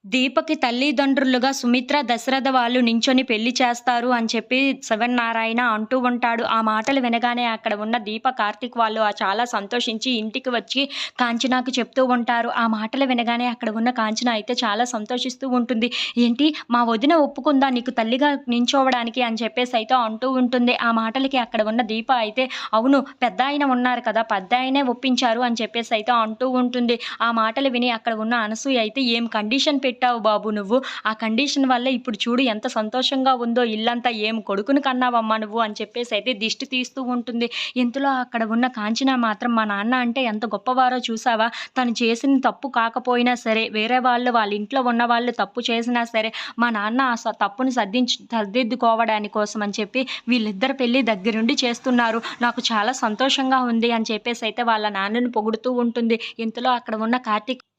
దీపకి తల్లిదండ్రులుగా సుమిత్ర, దశరథ వాళ్ళు నించొని పెళ్లి చేస్తారు అని చెప్పి శివన్నారాయణ అంటూ ఉంటాడు. ఆ మాటలు వినగానే అక్కడ ఉన్న దీప, కార్తీక్ వాళ్ళు చాలా సంతోషించి ఇంటికి వచ్చి కాంచనాకు చెప్తూ ఉంటారు. ఆ మాటలు వినగానే అక్కడ ఉన్న కాంచన అయితే చాలా సంతోషిస్తూ ఉంటుంది. ఏంటి మా వదిన ఒప్పుకుందా నీకు తల్లిగా నించోవడానికి అని చెప్పేసి అయితే అంటూ ఉంటుంది. ఆ మాటలకి అక్కడ ఉన్న దీప అయితే అవును పెద్దాయన ఉన్నారు కదా! పెద్దాయనే ఒప్పించారు అని చెప్పేసి అయితే అంటూ ఉంటుంది. ఆ మాటలు విని అక్కడ ఉన్న అనసూయ అయితే ఏం కండిషన్ పెట్టావు బాబు నువ్వు. ఆ కండిషన్ వల్లే ఇప్పుడు చూడు ఎంత సంతోషంగా ఉందో ఇల్లంతా. ఏం కొడుకుని కన్నావమ్మా నువ్వు అని చెప్పేసైతే దిష్టి తీస్తూ ఉంటుంది. ఇంతలో అక్కడ ఉన్న కాంచన మాత్రం మా నాన్న అంటే ఎంత గొప్పవారో చూసావా? తను చేసిన తప్పు కాకపోయినా సరే, వేరే వాళ్ళ ఇంట్లో ఉన్నవాళ్ళు తప్పు చేసినా సరే, మా నాన్న ఆ తప్పుని సరిదిద్దుకోవడాని కోసం అని చెప్పి వీళ్ళిద్దరి పెళ్లి దగ్గరుండి చేస్తున్నారు. నాకు చాలా సంతోషంగా ఉంది అని చెప్పేసైతే వాళ్ళ నాన్నని పొగుడుతూ ఉంటుంది. ఇంతలో అక్కడ ఉన్న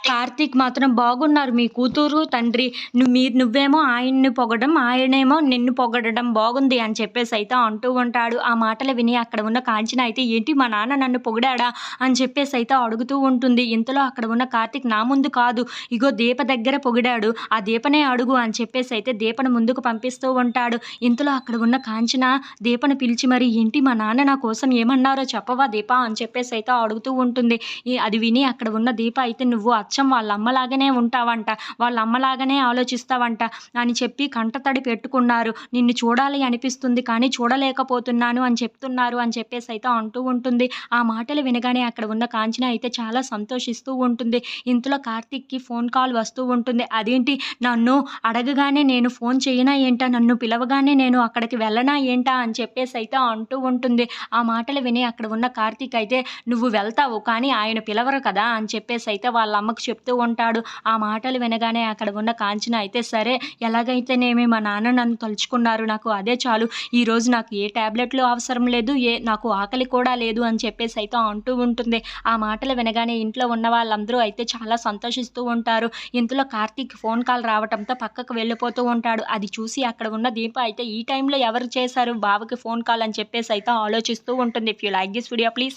కార్తీక్ మాత్రం బాగున్నారు మీ కూతురు, తండ్రి. నువ్వేమో ఆయన్ని పొగడడం, ఆయనేమో నిన్ను పొగడడం బాగుంది అని చెప్పేసైతే అంటూ ఉంటాడు. ఆ మాటలు విని అక్కడ ఉన్న కాంచన అయితే ఏంటి మా నాన్న నన్ను పొగిడాడా అని చెప్పేసైతే అడుగుతూ ఉంటుంది. ఇంతలో అక్కడ ఉన్న కార్తీక్ నా ముందు కాదు, ఇగో దీప దగ్గర పొగిడాడు. ఆ దీపనే అడుగు అని చెప్పేసైతే దీపను ముందుకు పంపిస్తూ ఉంటాడు. ఇంతలో అక్కడ ఉన్న కాంచన దీపను పిలిచి మరి ఏంటి మా నాన్న నా కోసం ఏమన్నారో చెప్పవా దీప అని చెప్పేసైతే అడుగుతూ ఉంటుంది. అది విని అక్కడ ఉన్న దీప అయితే నువ్వు అచ్చం వాళ్ళ అమ్మలాగానే ఉంటావంట, వాళ్ళ అమ్మలాగానే ఆలోచిస్తావంట అని చెప్పి కంటతడి పెట్టుకున్నారు. నిన్ను చూడాలి అనిపిస్తుంది కానీ చూడలేకపోతున్నాను అని చెప్తున్నారు అని చెప్పేసి అయితే అంటూ ఉంటుంది. ఆ మాటలు వినగానే అక్కడ ఉన్న కాంచన అయితే చాలా సంతోషిస్తూ ఉంటుంది. ఇంతలో కార్తీక్‌కి ఫోన్ కాల్ వస్తూ ఉంటుంది. అదేంటి నన్ను అడగగానే నేను ఫోన్ చేయనా ఏంటా? నన్ను పిలవగానే నేను అక్కడికి వెళ్ళనా ఏంటా? అని చెప్పేసి అయితే అంటూ ఉంటుంది. ఆ మాటలు విని అక్కడ ఉన్న కార్తీక్ అయితే నువ్వు వెళ్తావు కానీ ఆయన పిలవరు కదా అని చెప్పేసి అయితే వాళ్ళ అమ్మకు చెప్తూ ఉంటాడు. ఆ మాటలు వినగానే అక్కడ ఉన్న కాంచన అయితే సరే ఎలాగైతేనేమి మా నాన్న నన్ను తలుచుకున్నారు, నాకు అదే చాలు. ఈరోజు నాకు ఏ టాబ్లెట్లు అవసరం లేదు, నాకు ఆకలి కూడా లేదు అని చెప్పేసి అయితే అంటూ ఉంటుంది. ఆ మాటలు వినగానే ఇంట్లో ఉన్న వాళ్ళందరూ అయితే చాలా సంతోషిస్తూ ఉంటారు. ఇంతలో కార్తీక్ ఫోన్ కాల్ రావటంతో పక్కకు వెళ్ళిపోతూ ఉంటాడు. అది చూసి అక్కడ ఉన్న దీప అయితే ఈ టైంలో ఎవరు చేశారు బావకి ఫోన్ కాల్ అని చెప్పేసి అయితే ఆలోచిస్తూ ఉంటుంది. If you like this video please